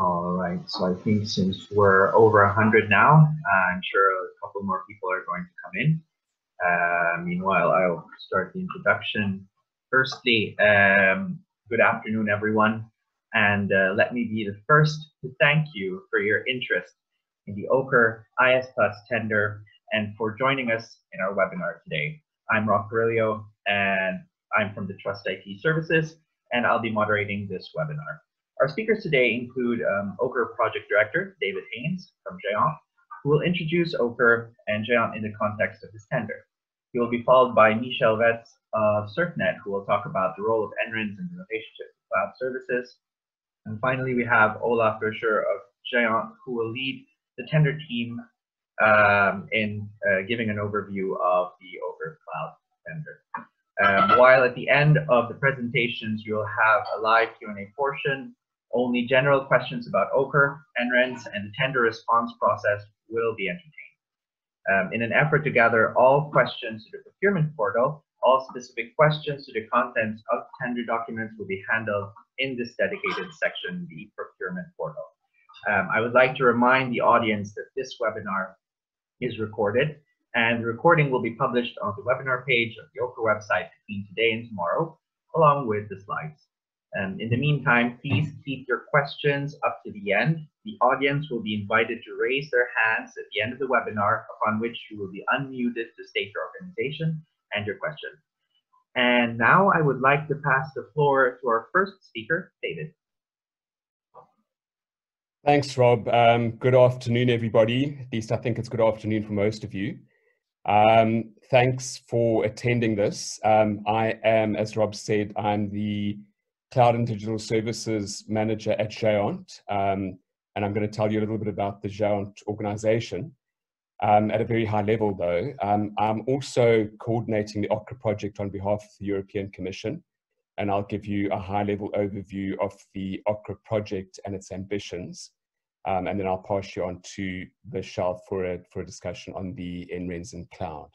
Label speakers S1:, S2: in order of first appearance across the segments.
S1: All right, so I think since we're over 100 now, I'm sure a couple more people are going to come in. Meanwhile, I'll start the introduction. Firstly, good afternoon, everyone. And let me be the first to thank you for your interest in the OCRE IaaS Tender and for joining us in our webinar today. I'm Rob Perillo, and I'm from the Trust IT Services, and I'll be moderating this webinar. Our speakers today include OCRE Project Director David Haynes from Géant, who will introduce OCRE and Géant in the context of this tender. He will be followed by Michel Vetz of CertNet, who will talk about the role of NRENs in the relationship to cloud services. And finally, we have Olaf Böscher of Géant, who will lead the tender team in giving an overview of the OCRE Cloud tender. While at the end of the presentations, you'll have a live Q&A portion. Only general questions about OCRE, NRENs, and the tender response process will be entertained. In an effort to gather all questions to the procurement portal, all specific questions to the contents of tender documents will be handled in this dedicated section, the procurement portal. I would like to remind the audience that this webinar is recorded, and the recording will be published on the webinar page of the OCRE website between today and tomorrow, along with the slides. In the meantime, please keep your questions up to the end. The audience will be invited to raise their hands at the end of the webinar, upon which you will be unmuted to state your organization and your question. And now I would like to pass the floor to our first speaker, David.
S2: Thanks, Rob. Good afternoon, everybody. At least I think it's good afternoon for most of you. Thanks for attending this. I am, as Rob said, I'm the Cloud and Digital Services Manager at Géant, and I'm going to tell you a little bit about the Géant organization. At a very high level, though, I'm also coordinating the OCRE project on behalf of the European Commission, and I'll give you a high-level overview of the OCRE project and its ambitions, and then I'll pass you on to Michel for a discussion on the NRENs and cloud.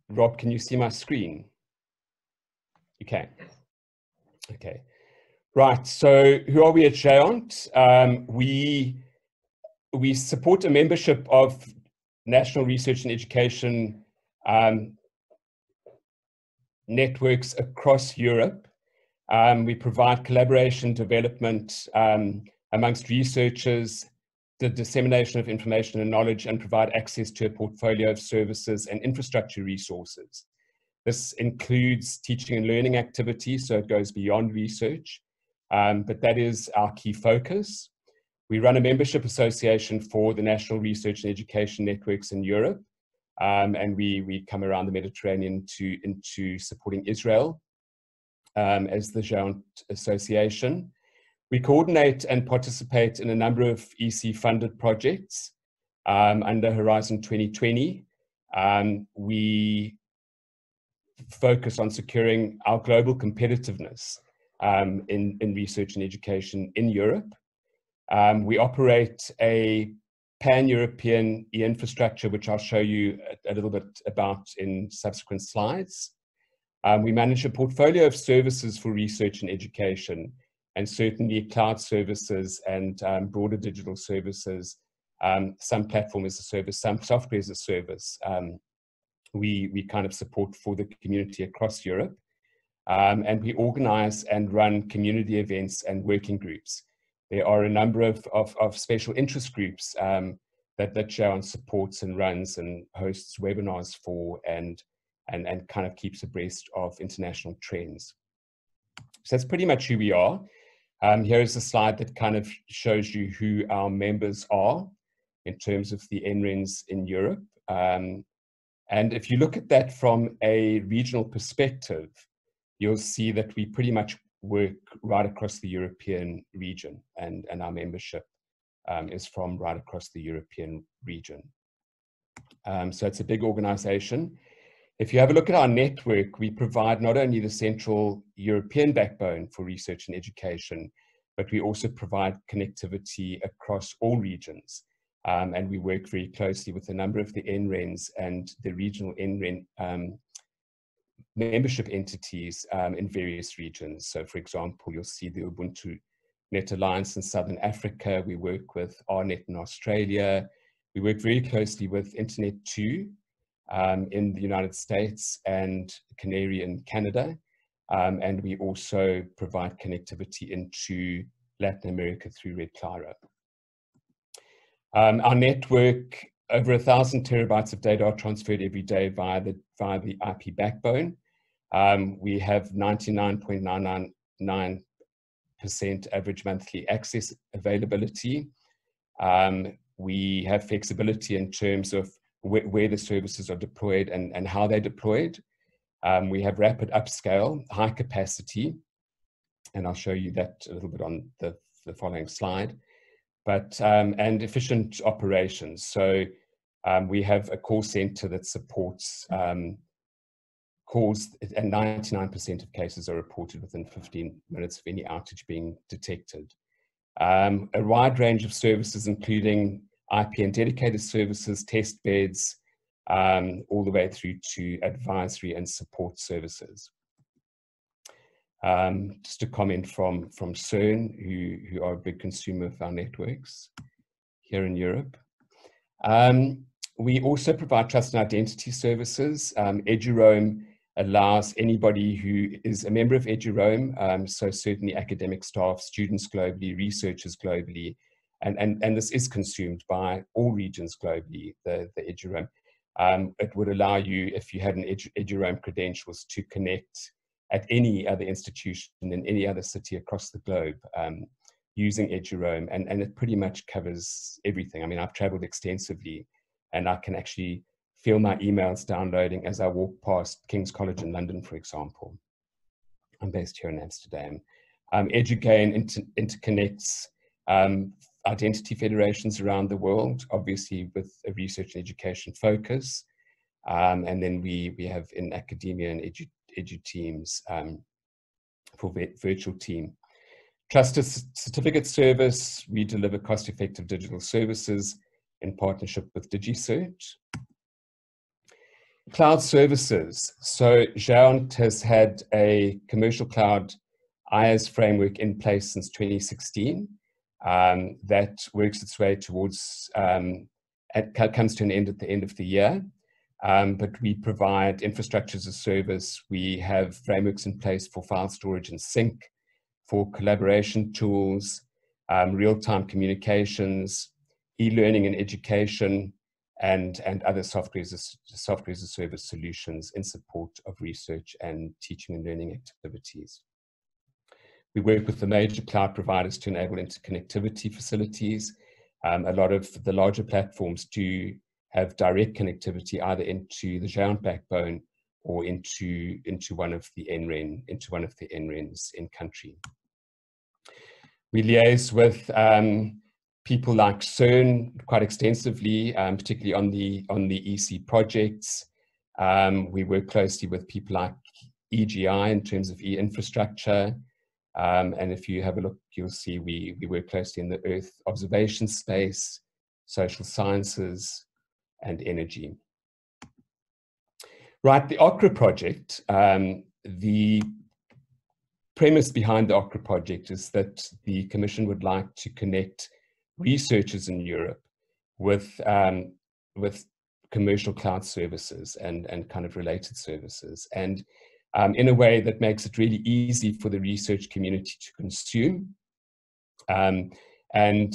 S2: Rob, can you see my screen? You can. Okay. Right. So who are we at Géant? We support a membership of national research and education networks across Europe. We provide collaboration, development amongst researchers, the dissemination of information and knowledge, and provide access to a portfolio of services and infrastructure resources. This includes teaching and learning activities, so it goes beyond research, but that is our key focus. We run a membership association for the national research and education networks in Europe, and we come around the Mediterranean into supporting Israel as the Géant Association. We coordinate and participate in a number of EC-funded projects under Horizon 2020. We focus on securing our global competitiveness in research and education in Europe. We operate a pan-European e-infrastructure, which I'll show you a little bit about in subsequent slides. We manage a portfolio of services for research and education, and certainly cloud services and broader digital services, some platform as a service, some software as a service. We kind of support for the community across Europe. And we organize and run community events and working groups. There are a number of special interest groups that Géant supports and runs and hosts webinars for and kind of keeps abreast of international trends. So that's pretty much who we are. Here is a slide that kind of shows you who our members are in terms of the NRENs in Europe. And if you look at that from a regional perspective, you'll see that we pretty much work right across the European region, and our membership is from right across the European region. So it's a big organization. If you have a look at our network, we provide not only the central European backbone for research and education, but we also provide connectivity across all regions. and we work very closely with a number of the NRENs and the regional NREN membership entities in various regions. So for example, you'll see the Ubuntu Net Alliance in Southern Africa. We work with RNet in Australia. We work very closely with Internet 2 in the United States and Canary in Canada. And we also provide connectivity into Latin America through Red Clara. Our network, over 1,000 terabytes of data are transferred every day via the IP backbone. We have 99.999% average monthly access availability. We have flexibility in terms of where the services are deployed and how they're deployed. We have rapid upscale, high capacity, and I'll show you that a little bit on the following slide. But and efficient operations. So we have a call center that supports calls, and 99% of cases are reported within 15 minutes of any outage being detected. A wide range of services, including IP and dedicated services, test beds, all the way through to advisory and support services. Just a comment from CERN, who are a big consumer of our networks here in Europe. We also provide trust and identity services. EduRoam allows anybody who is a member of EduRoam, so certainly academic staff, students globally, researchers globally, and this is consumed by all regions globally, the EduRoam. It would allow you, if you had an EduRoam credentials, to connect at any other institution in any other city across the globe using EduRoam, and it pretty much covers everything. I mean, I've traveled extensively, and I can actually feel my emails downloading as I walk past King's College in London, for example. I'm based here in Amsterdam. EduGain interconnects identity federations around the world, obviously with a research and education focus. And then we have in academia and edu teams for virtual team. Trusted certificate service, we deliver cost-effective digital services in partnership with DigiCert. Cloud services. So Géant has had a commercial cloud IaaS framework in place since 2016 that works its way towards, it comes to an end at the end of the year. But we provide infrastructure as a service. We have frameworks in place for file storage and sync, for collaboration tools, real-time communications, e-learning and education, and other software as a service solutions in support of research and teaching and learning activities. We work with the major cloud providers to enable interconnectivity facilities. A lot of the larger platforms do have direct connectivity either into the Géant backbone or into one of the NRENs in country. We liaise with people like CERN quite extensively, particularly on the EC projects. We work closely with people like EGI in terms of e-infrastructure. And if you have a look, you'll see we work closely in the Earth observation space, social sciences, and energy. Right, the OCRE project, the premise behind the OCRE project is that the Commission would like to connect researchers in Europe with commercial cloud services and kind of related services, and in a way that makes it really easy for the research community to consume, and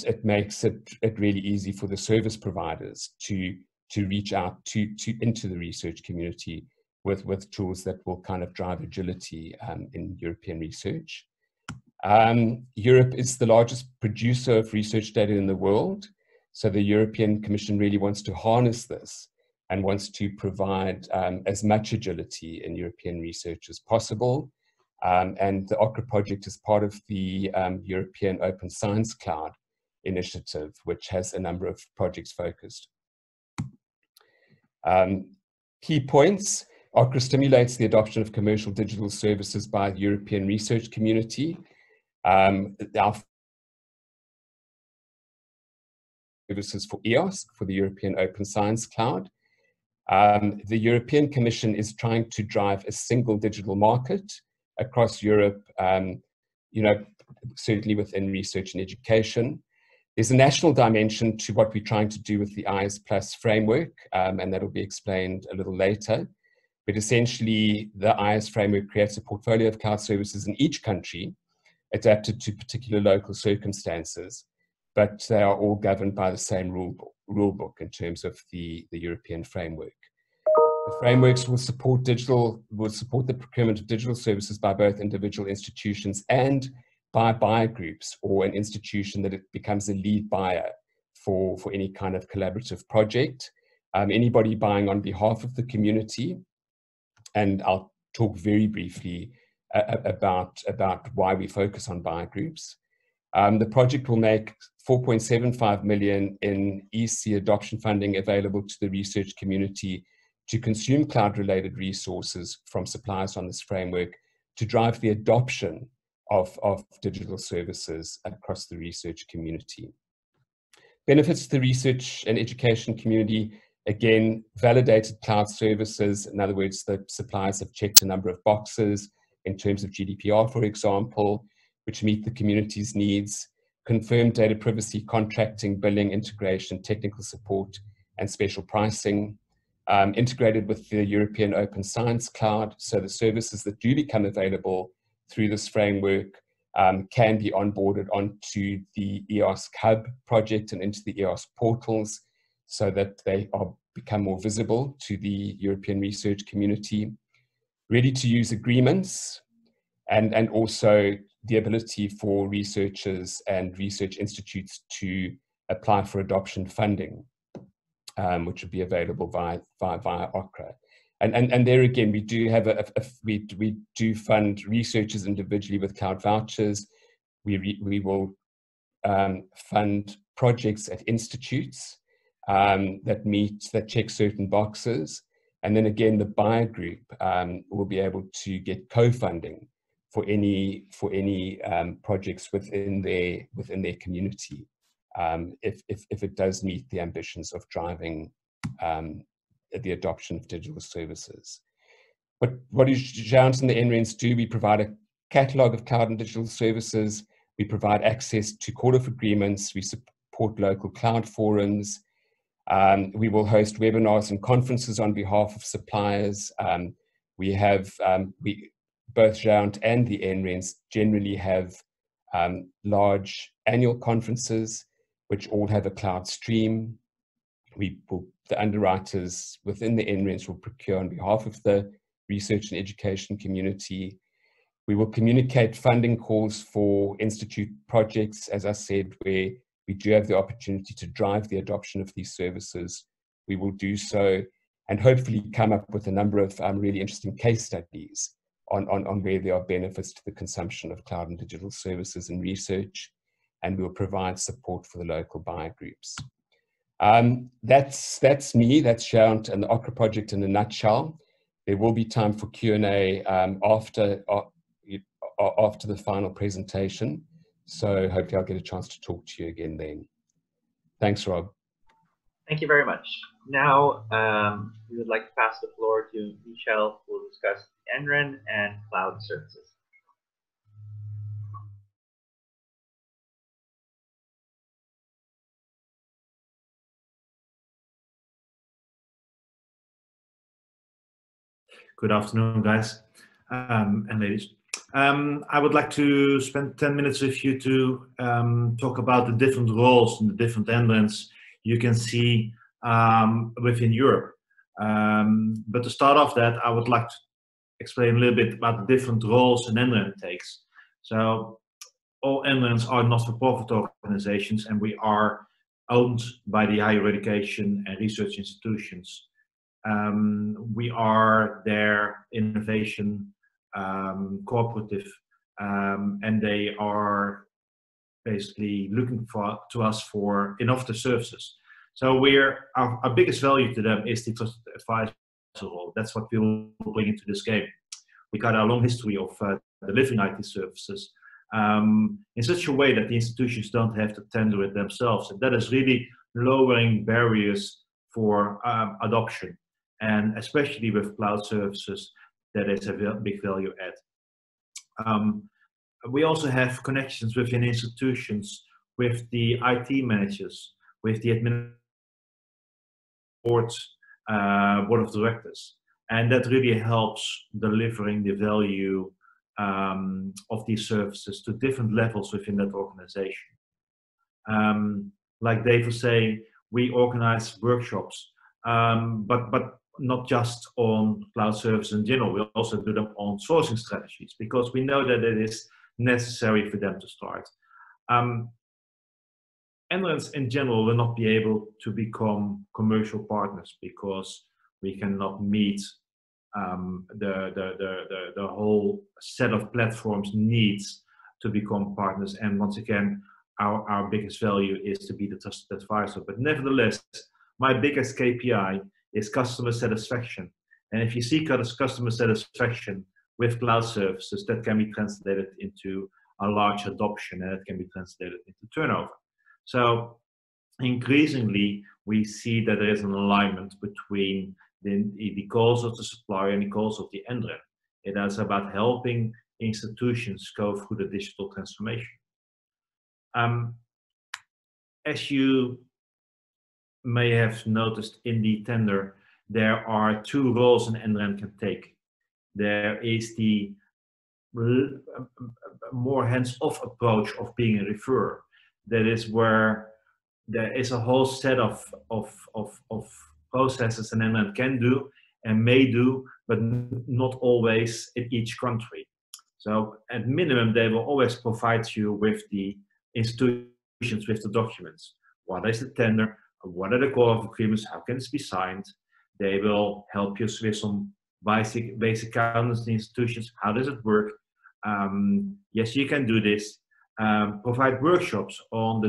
S2: it makes it really easy for the service providers to reach out into the research community with tools that will kind of drive agility in European research. Europe is the largest producer of research data in the world, so the European Commission really wants to harness this and wants to provide as much agility in European research as possible. And the OCRE project is part of the European Open Science Cloud initiative, which has a number of projects focused. Key points: OCRE stimulates the adoption of commercial digital services by the European research community. Our services for EOSC, for the European Open Science Cloud. The European Commission is trying to drive a single digital market across Europe, certainly within research and education. There's a national dimension to what we're trying to do with the IaaS Plus framework, and that will be explained a little later. But essentially, the IaaS framework creates a portfolio of cloud services in each country, adapted to particular local circumstances, but they are all governed by the same rule book in terms of the European framework. The frameworks will support the procurement of digital services by both individual institutions and by buyer groups, or an institution that it becomes a lead buyer for any kind of collaborative project. Anybody buying on behalf of the community, and I'll talk very briefly about why we focus on buyer groups. The project will make 4.75 million in EC adoption funding available to the research community to consume cloud-related resources from suppliers on this framework to drive the adoption of digital services across the research community. Benefits to the research and education community: again, validated cloud services. In other words, the suppliers have checked a number of boxes in terms of GDPR, for example, which meet the community's needs. Confirmed data privacy, contracting, billing, integration, technical support, and special pricing. Integrated with the European Open Science Cloud, so the services that do become available through this framework can be onboarded onto the EOSC Hub project and into the EOSC portals, so that they become more visible to the European research community. Ready-to-use agreements, and also the ability for researchers and research institutes to apply for adoption funding, which would be available via OCRE. And there again, we do have we do fund researchers individually with cloud vouchers. We will fund projects at institutes that check certain boxes. And then again, the buyer group will be able to get co-funding for any projects within their community, if it does meet the ambitions of driving the adoption of digital services. What does Jounce and the NRENs do? We provide a catalog of cloud and digital services. We provide access to call-off agreements. We support local cloud forums. We will host webinars and conferences on behalf of suppliers. Both Jounce and the NRENs generally have large annual conferences, which all have a cloud stream. The underwriters within the NRENs will procure on behalf of the research and education community. We will communicate funding calls for institute projects, as I said, where we do have the opportunity to drive the adoption of these services. We will do so, and hopefully come up with a number of really interesting case studies on where there are benefits to the consumption of cloud and digital services and research, and we'll provide support for the local buyer groups. That's me, that's Jounce and the OCRE project in a nutshell. There will be time for Q&A after the final presentation, so hopefully I'll get a chance to talk to you again then. Thanks, Rob.
S1: Thank you very much. Now, we would like to pass the floor to Michelle, who will discuss NREN and cloud services.
S3: Good afternoon, guys and ladies. I would like to spend 10 minutes with you to talk about the different roles and the different NRENs you can see within Europe. But to start off that, I would like to explain a little bit about the different roles an NREN takes. So all NRENs are not-for-profit organizations, and we are owned by the higher education and research institutions. We are their innovation cooperative, and they are basically looking to us for innovative services. So our biggest value to them is the trusted advisor role. That's what we will bring into this game. We got a long history of delivering IT services in such a way that the institutions don't have to tender it themselves, and that is really lowering barriers for adoption, and especially with cloud services, that is a big value add. We also have connections within institutions with the IT managers, with the board of directors, and that really helps delivering the value of these services to different levels within that organization. Like Dave was saying, we organize workshops, but not just on cloud services in general. We also do them on sourcing strategies, because we know that it is necessary for them to start. NRENs in general will not be able to become commercial partners, because we cannot meet the whole set of platforms needs to become partners. And once again, our biggest value is to be the trusted advisor. But nevertheless, my biggest KPI is customer satisfaction. And if you see customer satisfaction with cloud services, that can be translated into a large adoption, and it can be translated into turnover. So increasingly, we see that there is an alignment between the goals of the supplier and the goals of the NREN. It is about helping institutions go through the digital transformation. As you may have noticed in the tender, there are two roles an NREN can take. There is the more hands-off approach of being a referrer. That is where there is a whole set of processes an NREN can do and may do, but not always in each country. So at minimum, they will always provide you with the institutions with the documents. What is the tender? What are the core of agreements? How can this be signed? They will help you with some basic guidance in institutions. How does it work? Yes, you can do this. Provide workshops on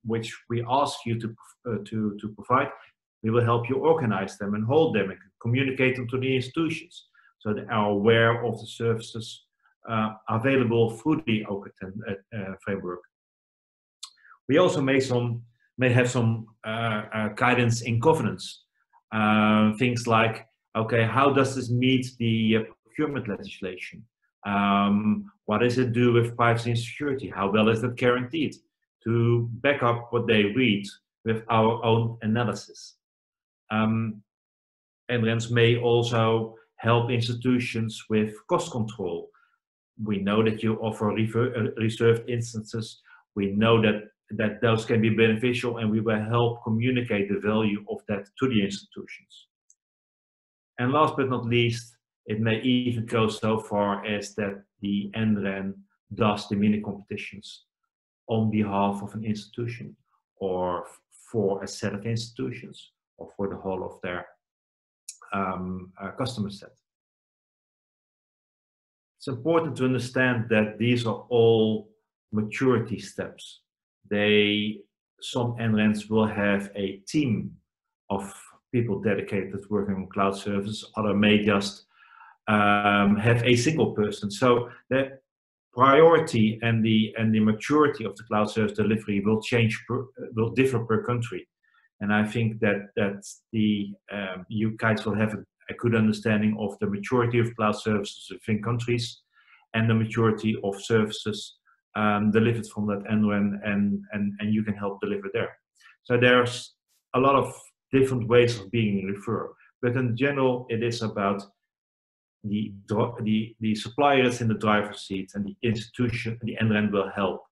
S3: which we ask you to provide. We will help you organize them and hold them and communicate them to the institutions, so they are aware of the services available through the OCRE framework. We also may have some guidance in governance. Things like, okay, how does this meet the procurement legislation? What does it do with privacy and security? How well is that guaranteed? To back up what they read with our own analysis. NRENs may also help institutions with cost control. We know that you offer reserved instances. We know that those can be beneficial, and we will help communicate the value of that to the institutions. And last but not least, it may even go so far as that the NREN does the mini competitions on behalf of an institution, or for a set of institutions, or for the whole of their customer set. It's important to understand that these are all maturity steps. Some NRENs will have a team of people dedicated working on cloud services. Others may just have a single person. So the priority and the maturity of the cloud service delivery will differ per country. And I think that you guys will have a good understanding of the maturity of cloud services within countries, and the maturity of services delivered from that NREN, and you can help deliver there. So there's a lot of different ways of being referred, but in general, it is about the supplier is in the driver's seat, and the institution, the NREN, will help.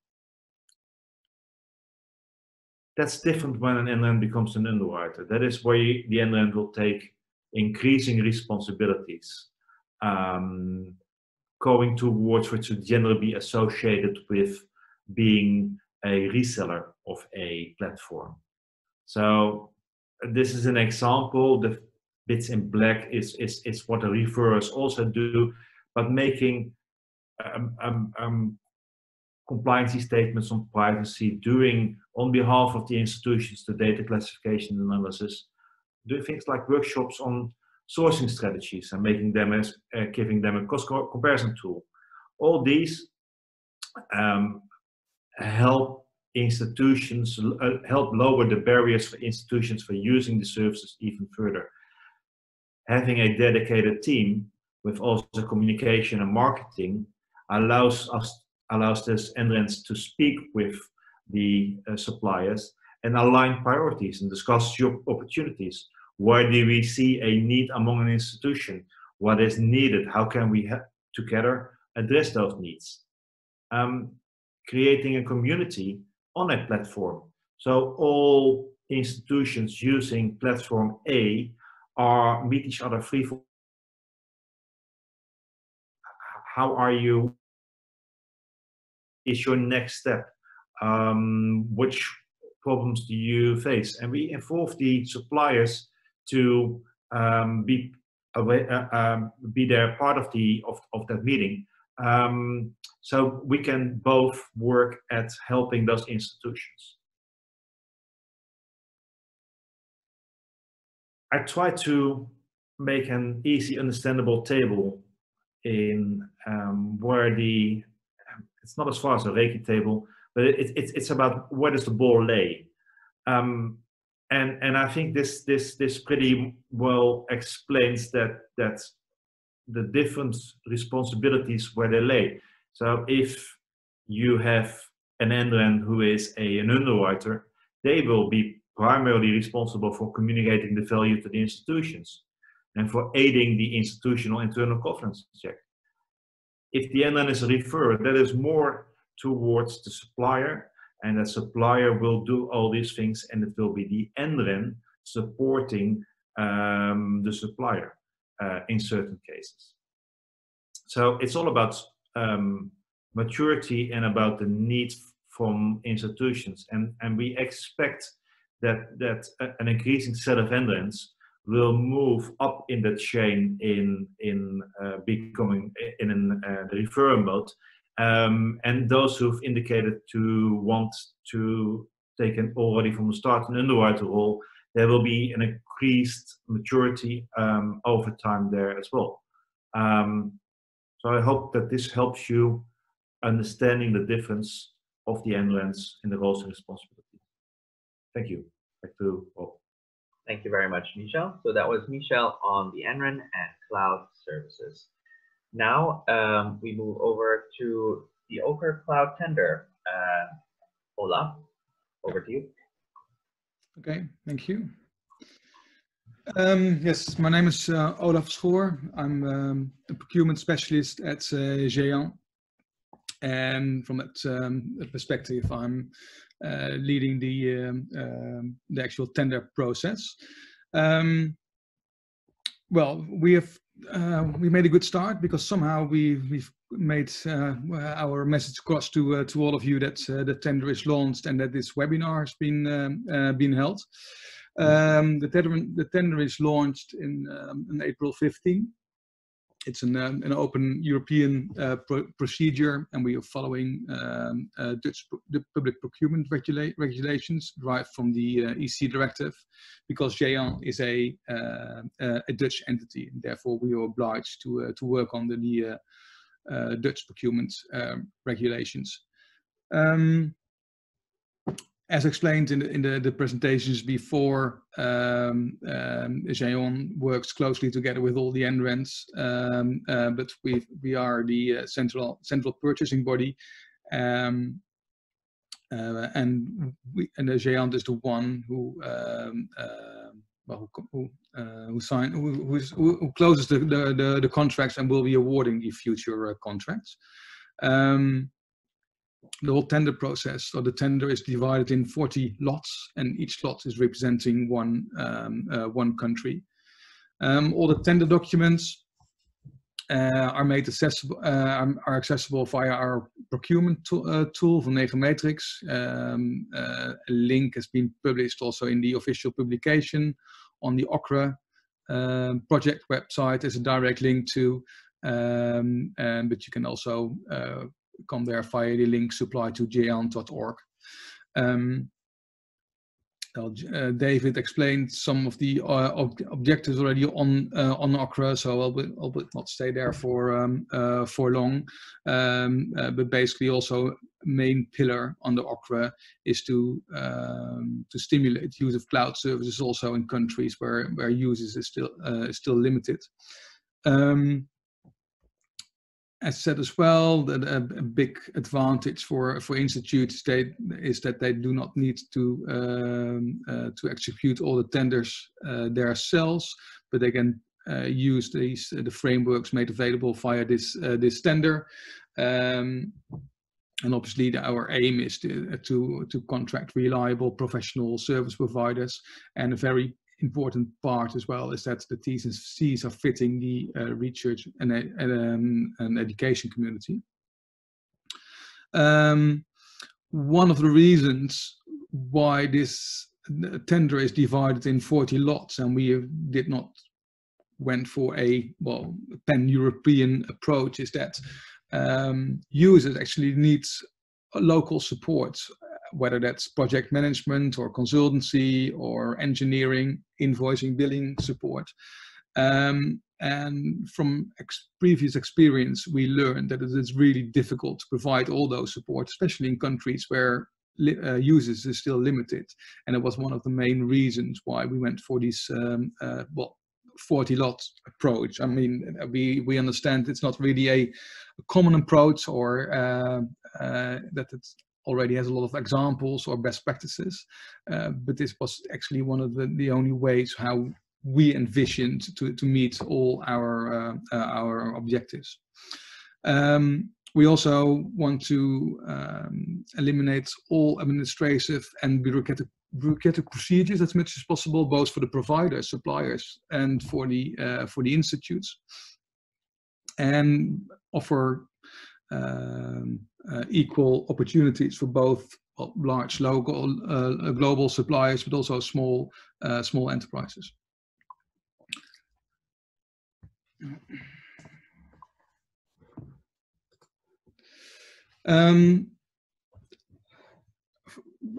S3: That's different when an NREN becomes an underwriter. That is where the NREN will take increasing responsibilities, going towards which would generally be associated with being a reseller of a platform. So this is an example. The bits in black is what the referrers also do, but making compliance statements on privacy, doing on behalf of the institutions the data classification analysis, doing things like workshops on sourcing strategies and making them as giving them a cost comparison tool. All these help institutions, help lower the barriers for institutions for using the services even further. Having a dedicated team with also communication and marketing allows this NRENs to speak with the suppliers and align priorities and discuss job opportunities. Where do we see a need among an institution? What is needed? How can we together address those needs? Creating a community on a platform. So all institutions using platform A meet each other free for. How are you? Is your next step? Which problems do you face? And we involve the suppliers to be there part of that meeting, so we can both work at helping those institutions. I try to make an easy, understandable table in where it's not as far as a Reiki table, but it's about where does the ball lay. And I think this pretty well explains that the different responsibilities where they lay. So if you have an NREN who is an underwriter, they will be primarily responsible for communicating the value to the institutions and for aiding the institutional internal governance check. If the NREN is a referrer, that is more towards the supplier, and the supplier will do all these things, and it will be the NREN supporting the supplier in certain cases. So it's all about maturity and about the needs from institutions, and we expect that an increasing set of NRENs will move up in the chain in becoming in the referral mode, and those who've indicated to want to take already from the start an underwriter role, there will be an increased maturity over time there as well. So I hope that this helps you understanding the difference of the NRENs in the roles and responsibilities. Thank you. Back to Rob.
S1: Thank you very much, Michel. So that was Michel on the NREN and cloud services. Now we move over to the OCRE Cloud Tender. Olaf, over to you.
S4: Okay, thank you. Yes, my name is Olaf Schoor. I'm a procurement specialist at Géant. And from that perspective, I'm leading the actual tender process. Well, we made a good start because somehow we've made our message across to all of you that the tender is launched and that this webinar has been held. The tender is launched in April 15. It's an open European procedure, and we are following Dutch public procurement regulations derived from the EC directive, because Géant is a Dutch entity, and therefore we are obliged to work under the Dutch procurement regulations. As explained in the presentations before, Géant works closely together with all the NRENs, but we are the central purchasing body, and Géant is the one who closes the contracts and will be awarding the future contracts. The whole tender process, or the tender, is divided in 40 lots, and each lot is representing one country. All the tender documents are made accessible, are accessible via our procurement tool from Negomatrix. A link has been published also in the official publication on the OCRE project website. There's a direct link to, but you can also come there via the link supplied to géant.org. David explained some of the objectives already on OCRE, so I'll not stay there for long. But basically, also main pillar on the OCRE is to stimulate use of cloud services also in countries where usage is still limited. As said as well, that a big advantage for institutes is that they do not need to execute all the tenders themselves, but they can use the frameworks made available via this tender. And obviously, our aim is to contract reliable professional service providers, and a very important part as well is that the T's and C's are fitting the research and education community. One of the reasons why this tender is divided in 40 lots, and we did not went for a pan-European approach, is that users actually needs local support, whether that's project management or consultancy or engineering, invoicing, billing support. And from previous experience, we learned that it is really difficult to provide all those support, especially in countries where users is still limited. And it was one of the main reasons why we went for this 40 lot approach. I mean, we understand it's not really a common approach, or that it's already has a lot of examples or best practices, but this was actually one of the only ways how we envisioned to meet all our objectives. We also want to eliminate all administrative and bureaucratic procedures as much as possible, both for the providers, suppliers, and for the institutes, and offer equal opportunities for both large local global suppliers, but also small enterprises.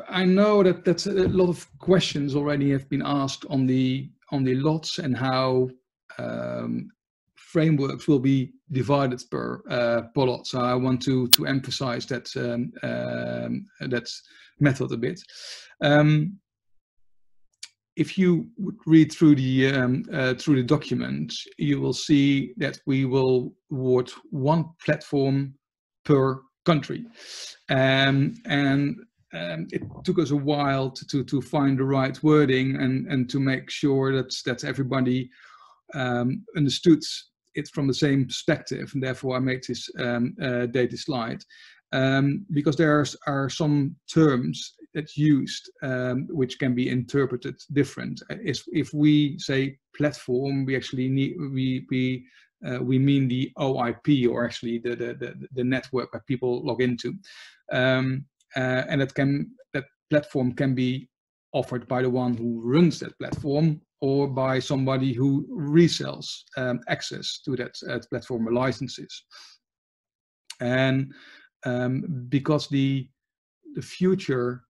S4: I know that's a lot of questions already have been asked on the lots and how frameworks will be divided per lot. So I want to emphasize that method a bit. If you would read through the document, you will see that we will award one platform per country, and it took us a while to find the right wording and to make sure that everybody understood it from the same perspective, and therefore I made this data slide, because there are some terms that used which can be interpreted different. If we say platform, we actually we mean the OIP, or actually the network where people log into, and that platform can be offered by the one who runs that platform, or by somebody who resells access to that platform or licenses. And because the future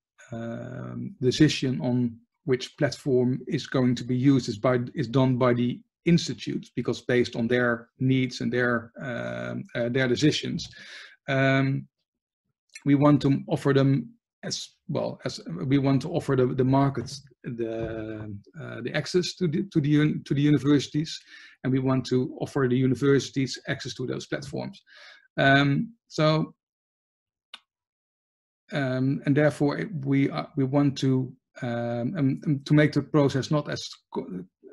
S4: decision on which platform is going to be used is done by the institutes, because based on their needs and their decisions, we want to offer them as well as we want to offer the markets the access to the universities, and we want to offer the universities access to those platforms. And therefore we want to make the process not as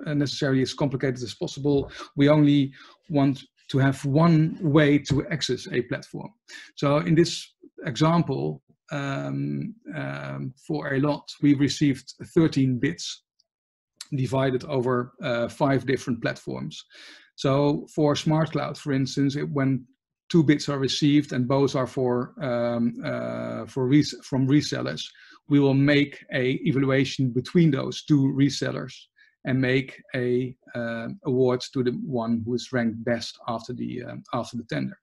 S4: necessarily as complicated as possible. We only want to have one way to access a platform. So in this example, for a lot, we received 13 bits divided over 5 different platforms. So for Smart Cloud, for instance, when 2 bits are received and both are from resellers, we will make a evaluation between those 2 resellers and make a awards to the one who is ranked best after the tender.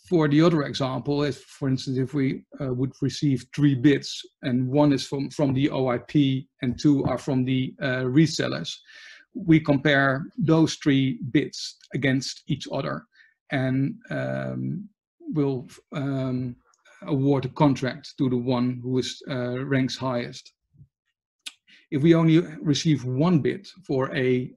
S4: For the other example, if, for instance, if we would receive 3 bids and 1 is from the OIP and 2 are from the resellers, we compare those 3 bids against each other and will award a contract to the one who is ranks highest. If we only receive 1 bid for a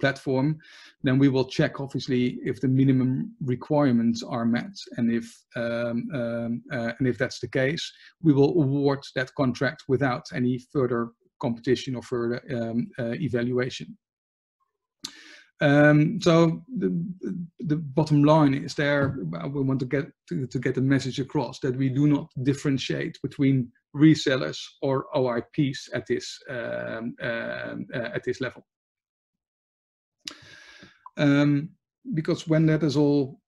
S4: platform, then we will check obviously if the minimum requirements are met, and if that's the case, we will award that contract without any further competition or further evaluation. So the bottom line is there. We want to get the message across that we do not differentiate between resellers or OIPs at this level, because when that is all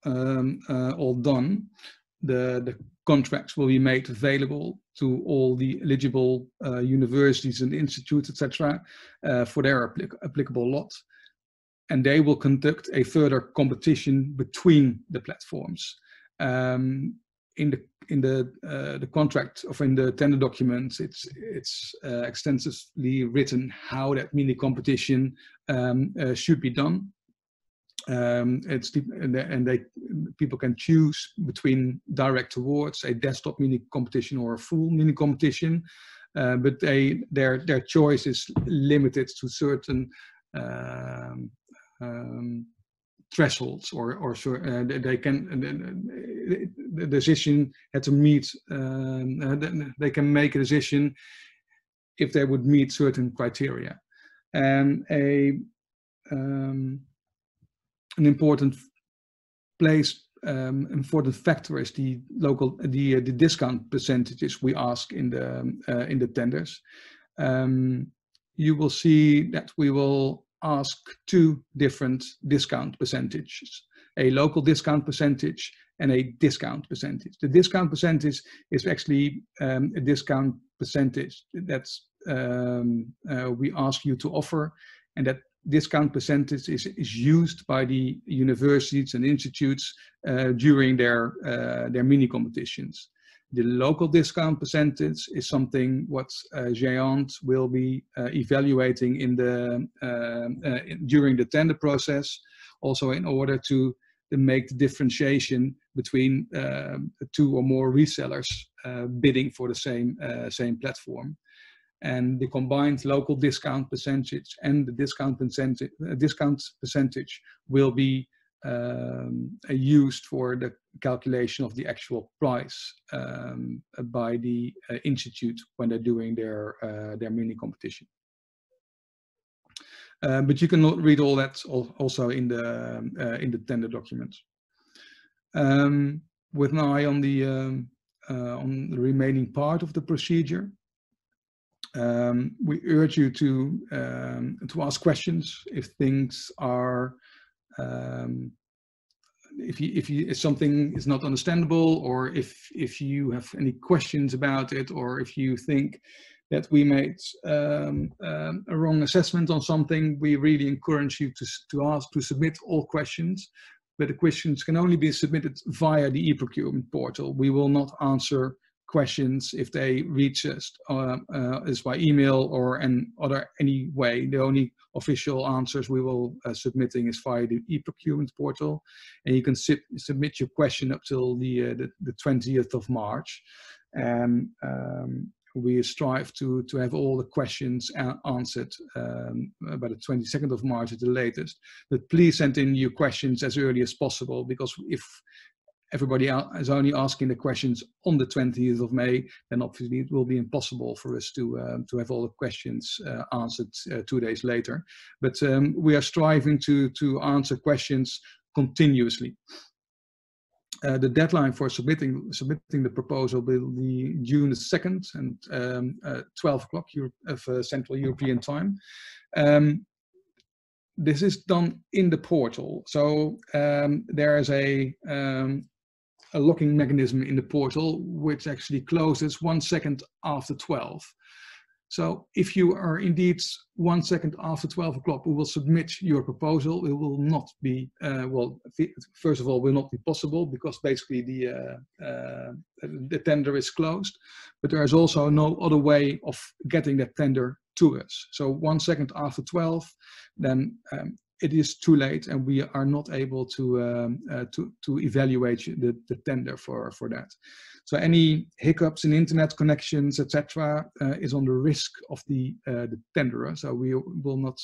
S4: done, the contracts will be made available to all the eligible universities and institutes, etc., for their applicable lot. And they will conduct a further competition between the platforms. In the contract or in the tender documents, it's extensively written how that mini competition should be done. People can choose between direct awards, a desktop mini competition, or a full mini competition, but their choice is limited to certain thresholds, or they can the decision had to meet. They can make a decision if they would meet certain criteria, and an important factor is the discount percentages we ask in the tenders. You will see that we will ask 2 different discount percentages: a local discount percentage and a discount percentage. The discount percentage is actually a discount percentage that's we ask you to offer, and that discount percentage is used by the universities and institutes during their mini competitions. The local discount percentage is something what Géant will be evaluating during the tender process, also in order to make the differentiation between 2 or more resellers bidding for the same platform. And the combined local discount percentage and the discount percentage will be used for the calculation of the actual price by the institute when they're doing their mini competition. But you can read all that also in the tender documents. With an eye on the remaining part of the procedure, we urge you to ask questions if things are if something is not understandable, or if you have any questions about it, or if you think that we made a wrong assessment on something. We really encourage you to submit all questions, but the questions can only be submitted via the e-procurement portal. We will not answer questions if they reach us by email or any way. The only official answers we will submitting is via the e-procurement portal, and you can submit your question up till the 20th of March. And we strive to have all the questions answered by the 22nd of March at the latest. But please send in your questions as early as possible, because if everybody is only asking the questions on the 20th of May, then obviously it will be impossible for us to have all the questions answered 2 days later. But we are striving to answer questions continuously. The deadline for submitting the proposal will be June 2nd and 12 o'clock of Central European Time. This is done in the portal, so there is a locking mechanism in the portal which actually closes 1 second after 12. So if you are indeed 1 second after 12 o'clock, we will submit your proposal. It will not be, well, first of all, will not be possible because basically the tender is closed, but there is also no other way of getting that tender to us. So 1 second after 12, then it is too late and we are not able to evaluate the tender for that. So any hiccups in internet connections, etc., is on the risk of the tenderer. So we will not,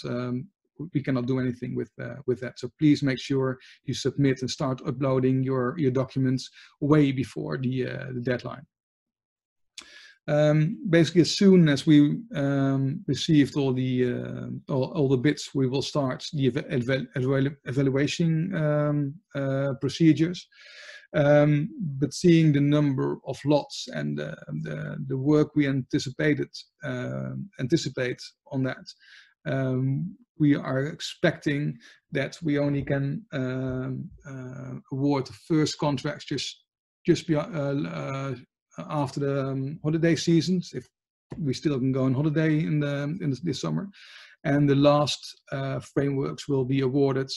S4: we cannot do anything with that. So please make sure you submit and start uploading your documents way before the deadline. Basically, as soon as we received all the bids, we will start the evaluation procedures. But seeing the number of lots and the work we anticipate on that, we are expecting that we only can award the first contracts just after the holiday seasons, if we still can go on holiday in this summer, and the last frameworks will be awarded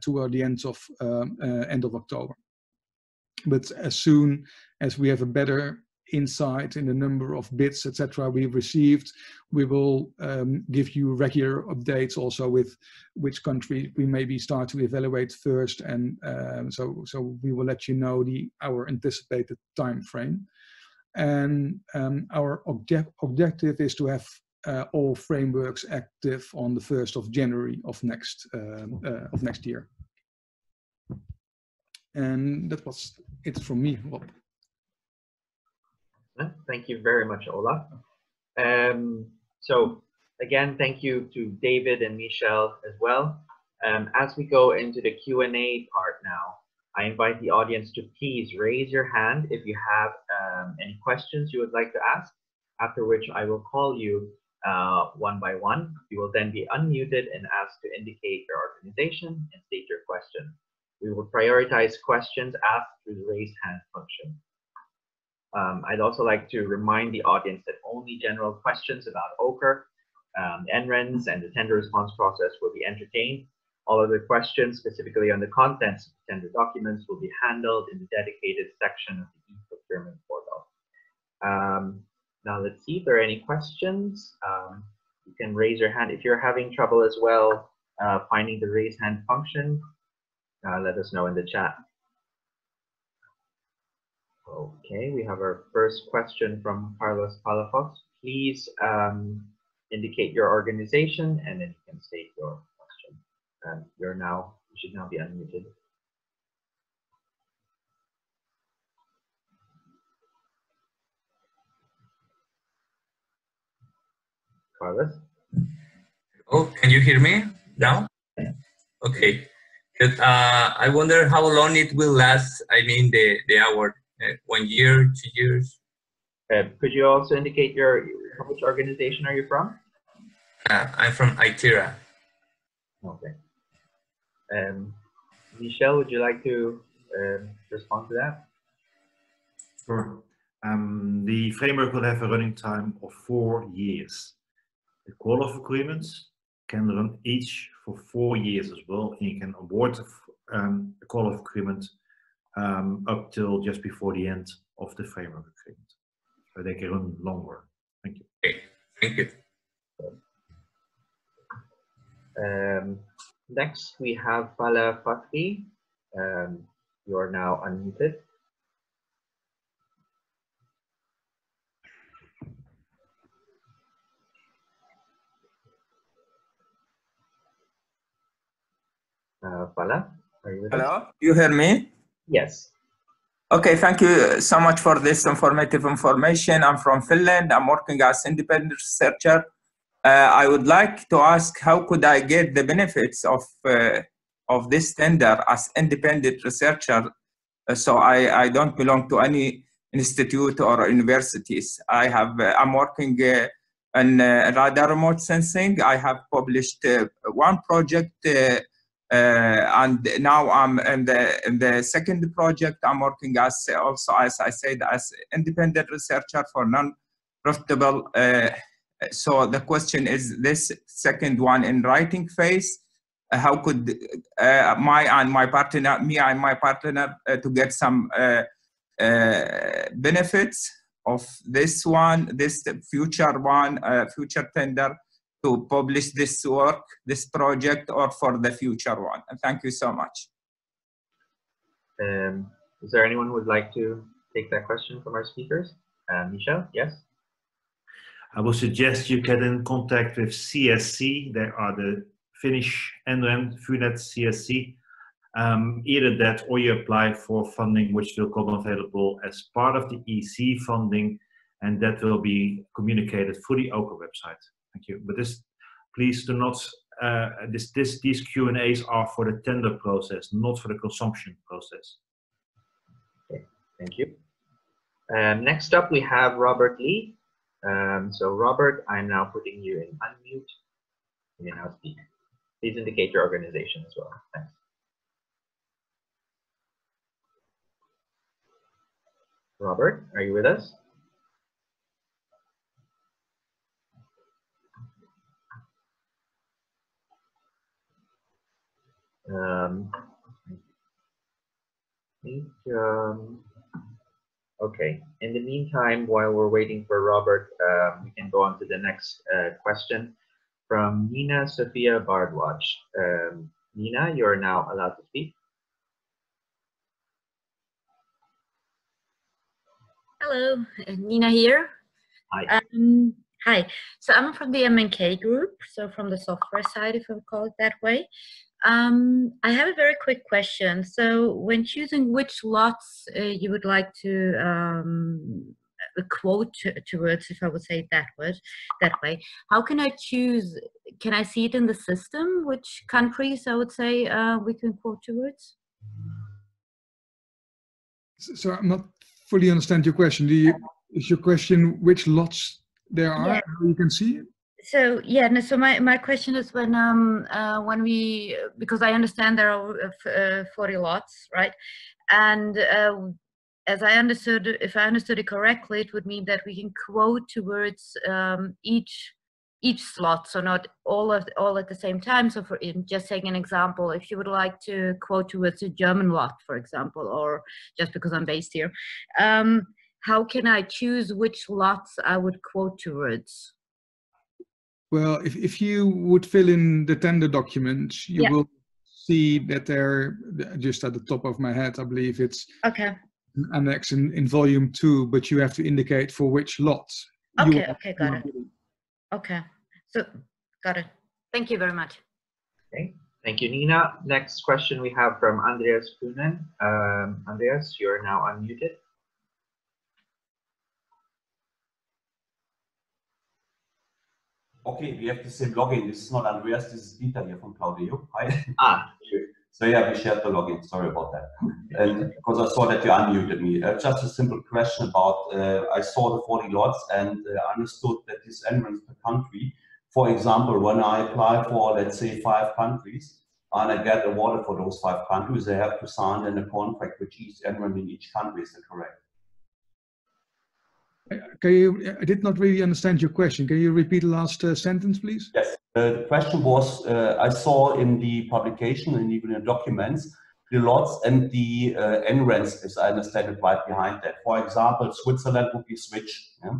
S4: toward the end of October. But as soon as we have a better insight in the number of bids, etc., we've received, we will give you regular updates also with which country we maybe start to evaluate first, and so we will let you know our anticipated time frame. And our objective is to have all frameworks active on the 1st of January of next year. And that was it from me, Rob.
S1: Thank you very much, Ola. So again, thank you to David and Michelle as well. As we go into the Q&A part now, I invite the audience to please raise your hand if you have any questions you would like to ask, after which I will call you one by one. You will then be unmuted and asked to indicate your organization and state your question. We will prioritize questions asked through the raise hand function. I'd also like to remind the audience that only general questions about OCRE, NRENs, and the tender response process will be entertained. All other questions, specifically on the contents of the tender documents, will be handled in the dedicated section of the e-procurement portal. Now let's see if there are any questions. You can raise your hand. If you're having trouble as well finding the raise hand function, let us know in the chat. Okay, we have our first question from Carlos Palafox. Please indicate your organization and then you can state your question. You should now be unmuted. Carlos?
S5: Oh, can you hear me now? Okay. Good. I wonder how long it will last. I mean, the award. 1 year, 2 years?
S1: Could you also indicate which organization are you from?
S5: I'm from ITERA.
S1: Okay. Michelle, would you like to respond to that?
S3: Sure. The framework will have a running time of 4 years. The call-off agreements can run each for 4 years as well, and you can award a call-off agreement up till just before the end of the framework agreement. So they can run longer. Thank you.
S5: Okay. Thank you.
S1: Next, we have Fala Fatri. You are now unmuted. Fala, are you with us?
S6: Hello, you hear me?
S1: Yes.
S6: Okay, thank you so much for this informative information. I'm from Finland. I'm working as independent researcher. I would like to ask, how could I get the benefits of this tender as independent researcher? So I don't belong to any institute or universities. I'm working in radar remote sensing. I have published one project. And now I'm in the second project. I'm working as I said, as independent researcher for non-profitable So the question is, this second one in writing phase, how could me and my partner to get some benefits of this one, this future one, future tender, to publish this work, this project, or for the future one? And thank you so much.
S1: Is there anyone who would like to take that question from our speakers? Michel, yes?
S3: I would suggest you get in contact with CSC. They are the Finnish NREN, FUNET CSC. Either that or you apply for funding which will come available as part of the EC funding, and that will be communicated through the OCRE website. Thank you. But this, please do not, these Q&As are for the tender process, not for the consumption process.
S1: Okay, thank you. Next up, we have Robert Lee. So Robert, I'm now putting you in unmute. You can now speak. Please indicate your organization as well. Thanks. Robert, are you with us? Okay. In the meantime, while we're waiting for Robert, we can go on to the next question from Nina Sophia Bardwaj. Nina, you're now allowed to speak.
S7: Hello, Nina here.
S1: Hi.
S7: Hi. So I'm from the MNK group, so from the software side, if I would call it that way. I have a very quick question. So when choosing which lots you would like to quote towards, if I would say it that way, how can I choose? Can I see it in the system which countries I would say we can quote towards?
S4: So I'm not fully understand your question. Is your question which lots there are?
S7: Yeah.
S4: How you can see it?
S7: So yeah, no, so my question is when we, because I understand there are 40 lots, right? And as I understood, if I understood it correctly, it would mean that we can quote towards each slot, so not all at the same time. So for just taking an example, if you would like to quote towards a German lot, for example, or just because I'm based here, how can I choose which lots I would quote towards?
S4: Well, if you would fill in the tender documents, you will see that they're just at the top of my head. I believe it's
S7: okay.
S4: An annex in volume 2, but you have to indicate for which lot.
S7: Okay, okay, got it. Okay, so got it. Thank you very much.
S1: Okay, thank you, Nina. Next question we have from Andreas Kuhnen. Andreas, you're now unmuted.
S8: Okay, we have the same login. This is not Andreas, this is Dieter here from Cloud.eu. Hi.
S1: Ah.
S8: So yeah, we shared the login. Sorry about that. And because I saw that you unmuted me. Just a simple question about, I saw the 40 lots and understood that this NREN per country, for example, when I apply for, let's say, 5 countries, and I get awarded for those 5 countries, I have to sign in a contract with each NREN in each country. Is that correct?
S4: I did not really understand your question. Can you repeat the last sentence, please?
S8: Yes. The question was, I saw in the publication and even in documents, the lots and the NRENs, as I understand it, right behind that. For example, Switzerland would be switched. Yeah?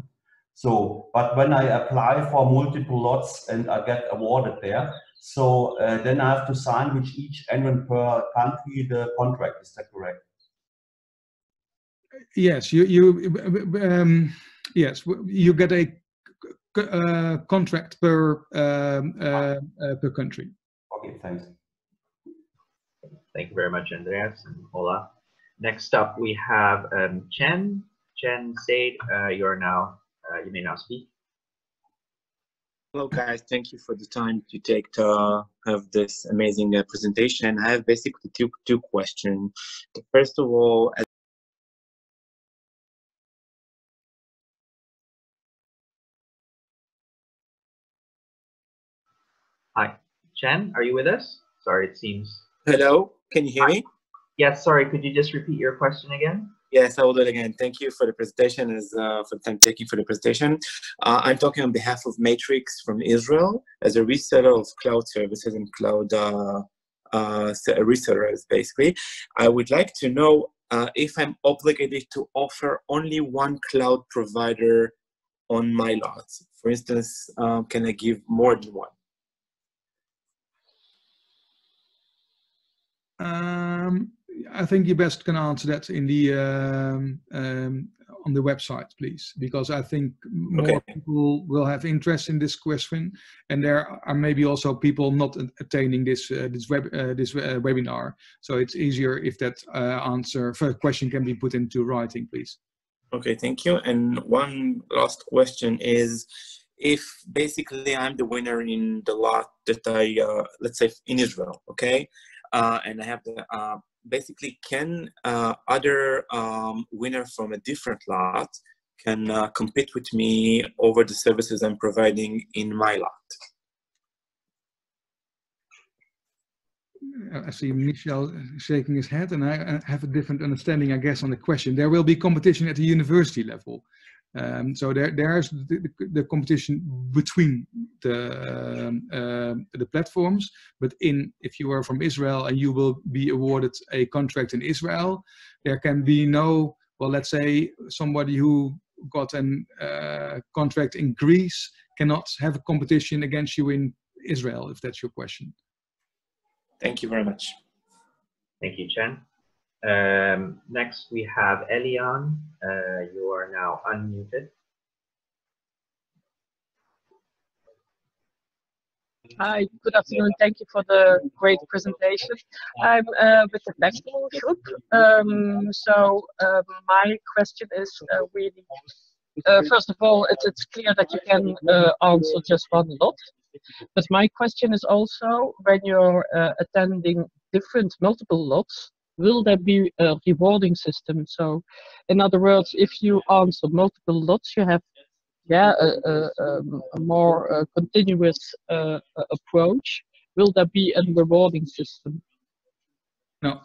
S8: So, but when I apply for multiple lots and I get awarded there, so then I have to sign with each NREN per country the contract. Is that correct?
S4: Yes, yes, you get a contract per country.
S8: Okay, thanks.
S1: Thank you very much, Andreas and Ola. Next up, we have Chen Said. You may now speak.
S9: Hello, guys. Thank you for the time to take to have this amazing presentation. I have basically two questions. First of all,
S1: Hi, Chen, are you with us? Sorry, it seems.
S9: hello, can you hear me?
S1: Yes, sorry, could you just repeat your question again?
S9: Yes, I will do it again. Thank you for the presentation, for the time taking for the presentation. I'm talking on behalf of Matrix from Israel as a reseller of cloud services and cloud resellers, basically. I would like to know if I'm obligated to offer only one cloud provider on my lots. For instance, can I give more than one?
S4: I think you best can answer that in the on the website, please, because I think more people will have interest in this question, and there are maybe also people not attending this webinar. So it's easier if that question can be put into writing, please. Okay, thank you. And one last question is, if basically I'm the winner in the lot that I, let's say in Israel, okay? And I have the, basically can other winner from a different lot can compete with me over the services I'm providing in my lot? I see Michel shaking his head, and I have a different understanding, I guess, on the question. There will be competition at the university level. So there's the competition between the platforms, but if you are from Israel and you will be awarded a contract in Israel, there can be no, well, let's say somebody who got a contract in Greece cannot have a competition against you in Israel, if that's your question. Thank you very much.
S1: Thank you, Chen. Next, we have Elian. You are now unmuted.
S10: Hi, good afternoon. Thank you for the great presentation. I'm with the Festival Group. My question is really, first of all, it's clear that you can answer just one lot. But my question is also, when you're attending multiple lots, will there be a rewarding system? So, in other words, if you answer multiple lots, you have a more continuous approach. Will there be a rewarding system?
S4: No,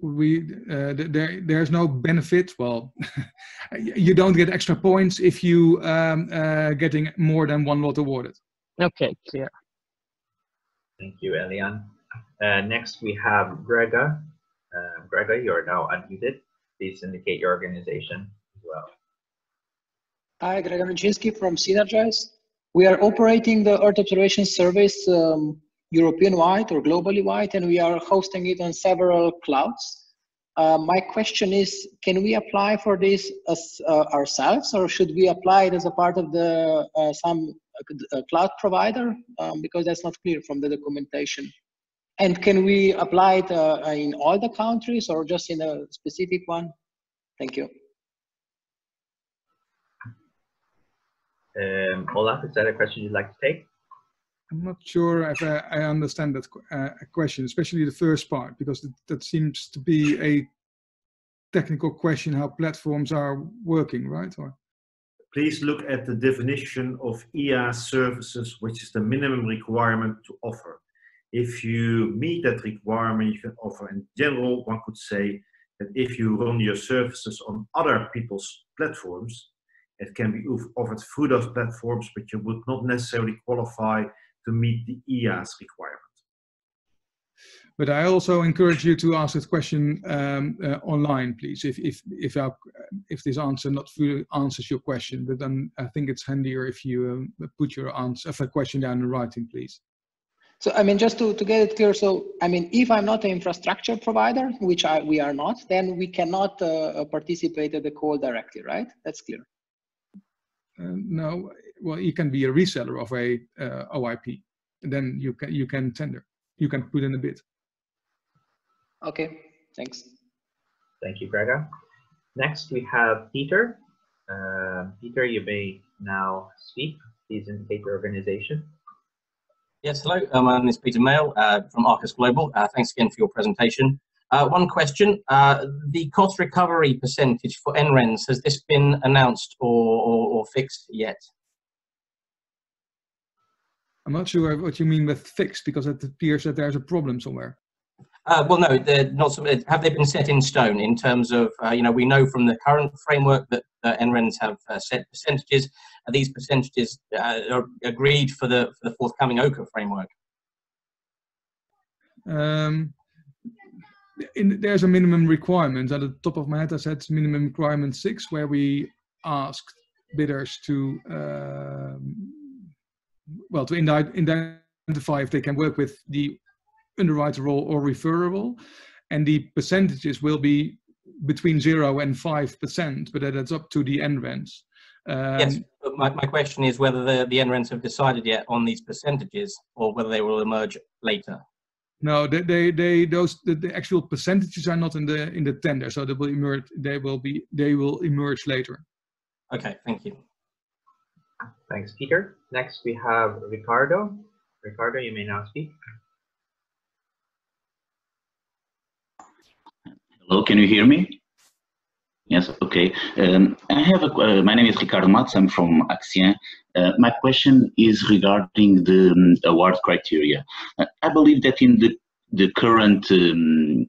S4: there's no benefit. Well, you don't get extra points if you getting more than one lot awarded.
S10: Okay, clear.
S1: Thank you, Elian. Next, we have Grega. Grega, you are now unmuted. Please indicate your organization as well.
S11: Hi, Grega Minczynski from Synergize. We are operating the Earth observation service European-wide or globally-wide, and we are hosting it on several clouds. My question is, can we apply for this as ourselves, or should we apply it as a part of the some cloud provider? Because that's not clear from the documentation. And can we apply it in all the countries or just in a specific one? Thank you.
S1: Olaf, is that a question you'd like to take?
S4: I'm not sure if I understand that question, especially the first part, because that seems to be a technical question, how platforms are working, right? Or?
S3: Please look at the definition of IaaS services, which is the minimum requirement to offer. If you meet that requirement, you can offer. In general, one could say that if you run your services on other people's platforms, it can be offered through those platforms, but you would not necessarily qualify to meet the IaaS requirement.
S4: But I also encourage you to ask this question online, please. If this answer not fully answers your question, but then I think it's handier if you put your question down in writing, please.
S11: So I mean, just to get it clear. So I mean, if I'm not an infrastructure provider, which we are not, then we cannot participate at the call directly, right? That's clear.
S4: No, well, you can be a reseller of a OIP, and then you can tender. You can put in a bid.
S11: Okay, thanks.
S1: Thank you, Grega. Next, we have Peter. Peter, you may now speak. Please indicate your organization.
S12: Yes, hello. My name is Peter Mail from Arcus Global. Thanks again for your presentation. One question, the cost recovery percentage for NRENs, has this been announced or fixed yet?
S4: I'm not sure what you mean with fixed, because it appears that there's a problem somewhere.
S12: Well, no, they're not. Have they been set in stone in terms of, you know, we know from the current framework that NRENs have set percentages. Are these percentages are agreed for the forthcoming OCRE framework?
S4: There's a minimum requirement. At the top of my head, I said minimum requirement 6, where we asked bidders to, well, to identify if they can work with the underwriter role or referrer role, and the percentages will be between 0 and 5%, but that's up to the NRENs.
S12: Yes, but my question is whether the NRENs have decided yet on these percentages, or whether they will emerge later.
S4: No, the actual percentages are not in the tender, so they will emerge. They will emerge later.
S12: Okay, thank you.
S1: Thanks, Peter. Next, we have Ricardo. Ricardo, you may now speak.
S13: Hello, can you hear me? Yes, okay. I have my name is Ricardo Matos. I'm from Axien. My question is regarding the award criteria. I believe that in the current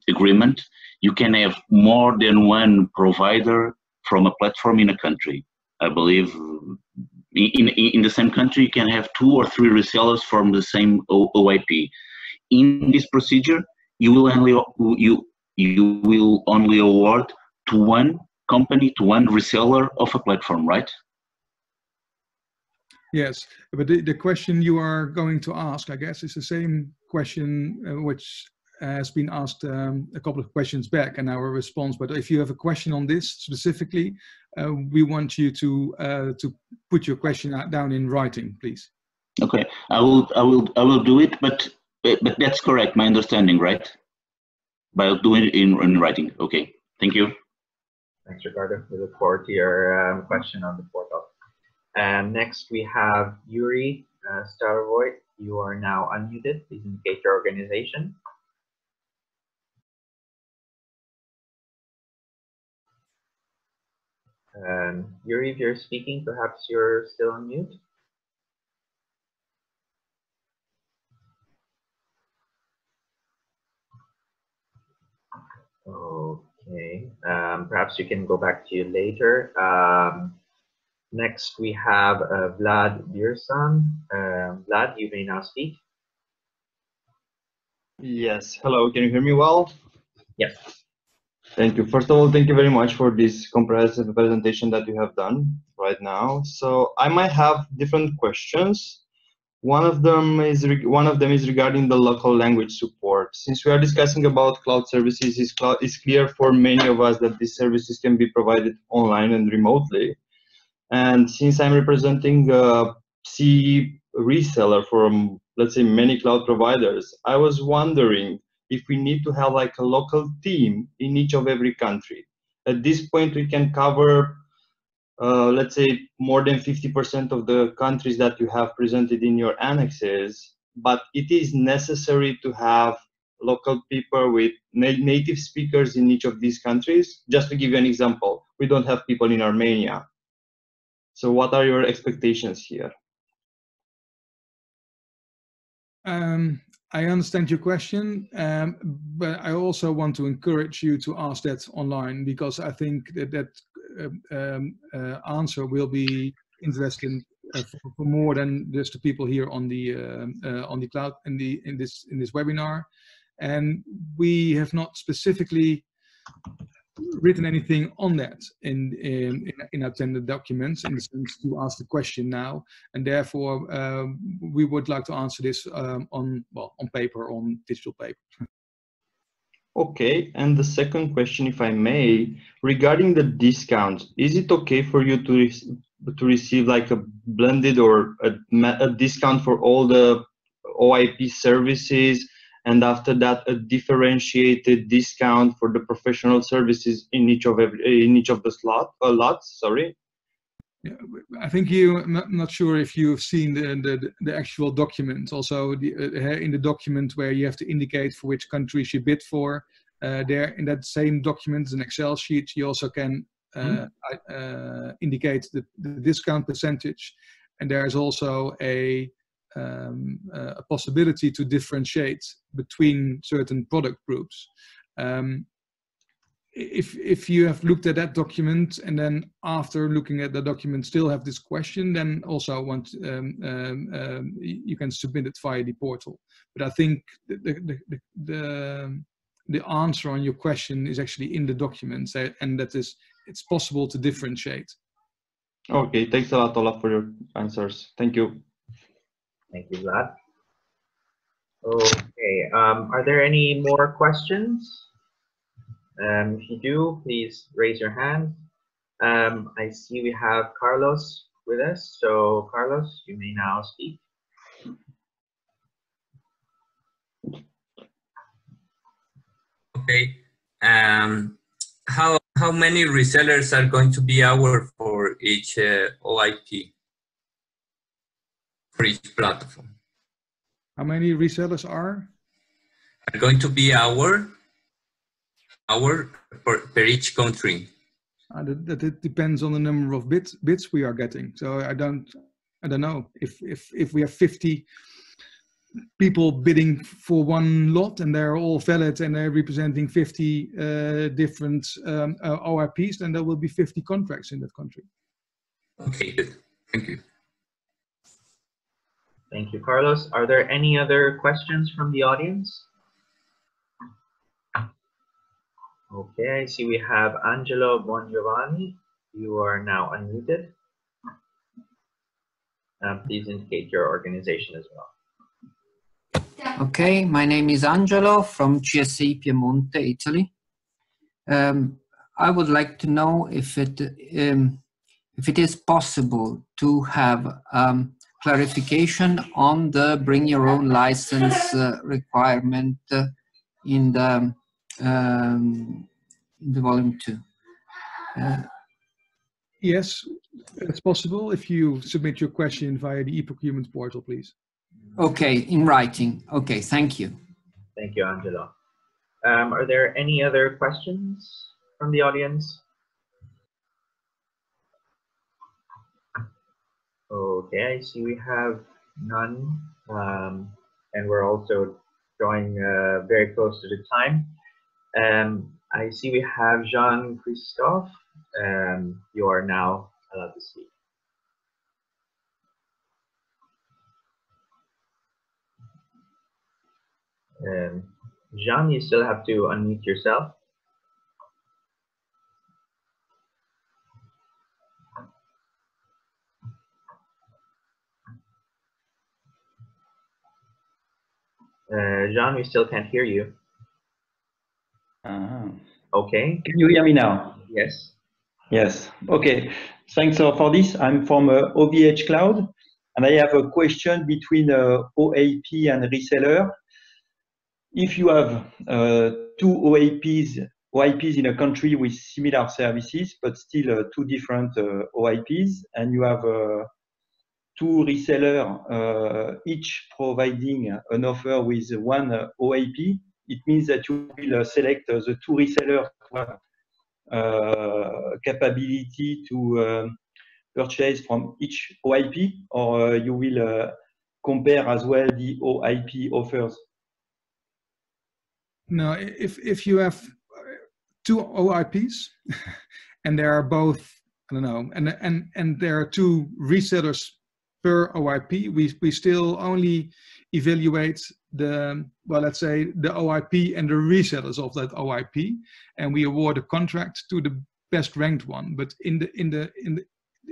S13: agreement, you can have more than one provider from a platform in a country. I believe in the same country, you can have 2 or 3 resellers from the same OIP. In this procedure, you will only award to one company, to one reseller of a platform, right?
S4: Yes, but the question you are going to ask, I guess, is the same question which has been asked a couple of questions back in our response. But if you have a question on this specifically, we want you to put your question down in writing, please.
S13: Okay, I will do it, but that's correct, my understanding, right? By doing it in writing. Okay, thank you.
S1: Thanks, Ricardo. We look forward to your question on the portal. And next we have Yuri Starovoy. You are now unmuted. Please indicate your organization. Yuri, if you're speaking, perhaps you're still on mute. Okay, perhaps you can go back to you later. Next, we have Vlad Birsan. Vlad, you may now speak.
S14: Yes, hello, can you hear me well?
S1: Yes.
S14: Thank you. First of all, thank you very much for this comprehensive presentation that you have done right now. So I might have different questions. One of them is regarding the local language support. Since we are discussing about cloud services, it's clear for many of us that these services can be provided online and remotely. And since I'm representing a CE reseller from, let's say, many cloud providers, I was wondering if we need to have like a local team in each of every country. At this point, we can cover, let's say, more than 50% of the countries that you have presented in your annexes, but it is necessary to have local people with native speakers in each of these countries. Just to give you an example, we don't have people in Armenia. So what are your expectations here?
S4: I understand your question, but I also want to encourage you to ask that online, because I think that answer will be interesting for more than just the people here on the cloud in this webinar. And we have not specifically written anything on that in our tender documents, in the sense to ask the question now, and therefore we would like to answer this on paper, on digital paper.
S14: Okay, and the second question, if I may, regarding the discount, is it okay for you to receive like a blended or a discount for all the OIP services, and after that a differentiated discount for the professional services in each of the lots? Sorry.
S4: Yeah, I think I'm not sure if you've seen the actual document. Also, in the document where you have to indicate for which countries you bid for, there in that same document, an Excel sheet, you also can indicate the discount percentage, and there is also a a possibility to differentiate between certain product groups. If you have looked at that document and then after looking at the document still have this question, then also you can submit it via the portal. But I think the answer on your question is actually in the documents, and that is it's possible to differentiate.
S14: Okay, thanks a lot, Olaf, for your answers. Thank you.
S1: Thank you, Vlad. Okay, are there any more questions? If you do, please raise your hand. I see we have Carlos with us. So Carlos, you may now speak.
S5: Okay. How many resellers are going to be our for each OIP for each platform?
S4: How many resellers are
S5: going to be our per each country?
S4: That it depends on the number of bits we are getting. So I don't know if we have 50 people bidding for one lot and they're all valid and they're representing 50 different OIPs, then there will be 50 contracts in that country.
S5: Okay, good. Thank you.
S1: Thank you, Carlos. Are there any other questions from the audience? Okay, I see we have Angelo Bongiovanni. You are now unmuted. Please indicate your organization as well.
S15: Okay, my name is Angelo from GSA Piemonte, Italy. I would like to know if it is possible to have clarification on the bring your own license requirement in the volume 2.
S4: Yes, it's possible if you submit your question via the e-procurement portal, please.
S15: Okay, in writing. Okay, thank you.
S1: Thank you, Angelo. Are there any other questions from the audience? Okay, I see we have none, and we're also drawing very close to the time. I see we have Jean-Christophe. You are now allowed to speak. Jean, you still have to unmute yourself. Jean, we still can't hear you. Okay.
S16: Can you hear me now?
S1: Yes.
S16: Yes. Okay. Thanks for this. I'm from OCRE Cloud, and I have a question between OAP and reseller. If you have two OIPs in a country with similar services, but still two different OIPs, and you have two resellers, each providing an offer with one OIP, it means that you will select the two resellers capability to purchase from each OIP, or you will compare as well the OIP offers?
S4: No, if you have two OIPs and they are both, I don't know, and there are two resellers per OIP, we still only evaluate the, well, let's say the OIP and the resellers of that OIP, and we award a contract to the best ranked one. But in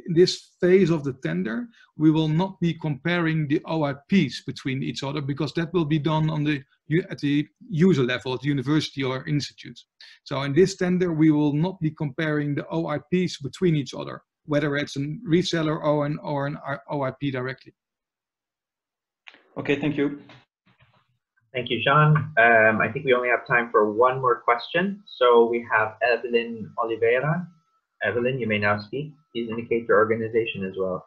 S4: this phase of the tender, we will not be comparing the OIPs between each other, because that will be done on at the user level at the university or institute. So in this tender, we will not be comparing the OIPs between each other, whether it's a reseller or an OIP directly.
S16: Okay, thank you.
S1: Thank you, Jean. I think we only have time for one more question. So we have Evelyn Oliveira. Evelyn, you may now speak. Please indicate your organization as well.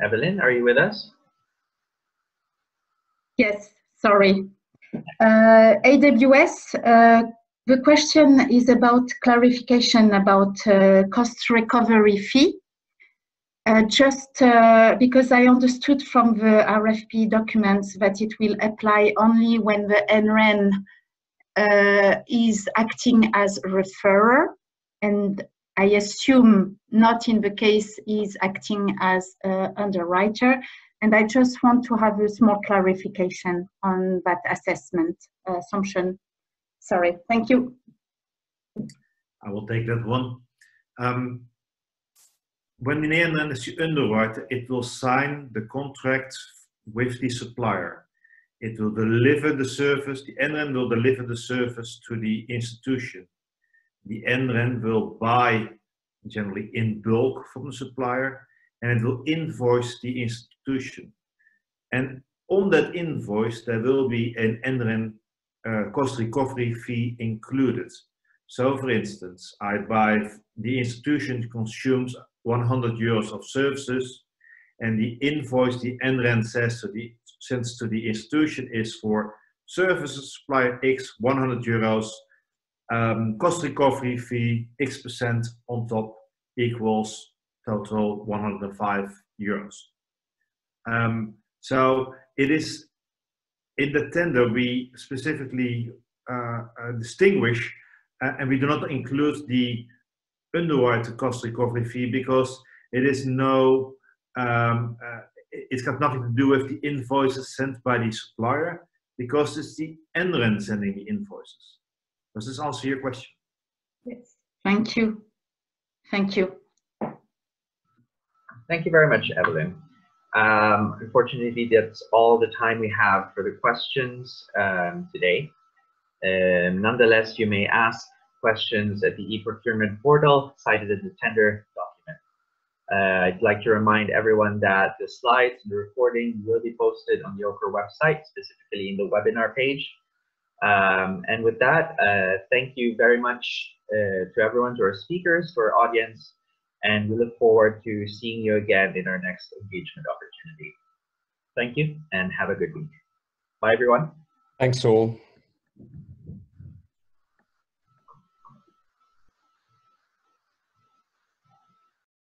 S1: Evelyn, are you with us?
S17: Yes, sorry. AWS The question is about clarification about cost recovery fee. Just because I understood from the RFP documents that it will apply only when the NREN is acting as referrer, and I assume not in the case is acting as underwriter. And I just want to have a small clarification on that assessment assumption. Sorry, thank you.
S3: I will take that one. When the NREN is the underwriter, it will sign the contract with the supplier. It will deliver the service, the NREN will deliver the service to the institution. The NREN will buy generally in bulk from the supplier, and it will invoice the institution. And on that invoice, there will be an NREN cost recovery fee included. So for instance, the institution consumes 100 euros of services, and the invoice the NREN sends to the institution is for services supplier X 100 euros, cost recovery fee X% on top equals total 105 euros. So it is in the tender we specifically distinguish and we do not include the underwriter cost recovery fee because it is it's got nothing to do with the invoices sent by the supplier because it's the NREN sending the invoices. Does this answer your question?
S17: Yes. Thank you. Thank you.
S1: Thank you very much, Evelyn. Unfortunately, that's all the time we have for the questions today. Nonetheless, you may ask questions at the e-procurement portal cited in the tender document. I'd like to remind everyone that the slides and the recording will be posted on the OCRE website, specifically in the webinar page. And with that, thank you very much to everyone, to our speakers, to our audience, and we look forward to seeing you again in our next engagement opportunity. Thank you and have a good week. Bye, everyone.
S2: Thanks all.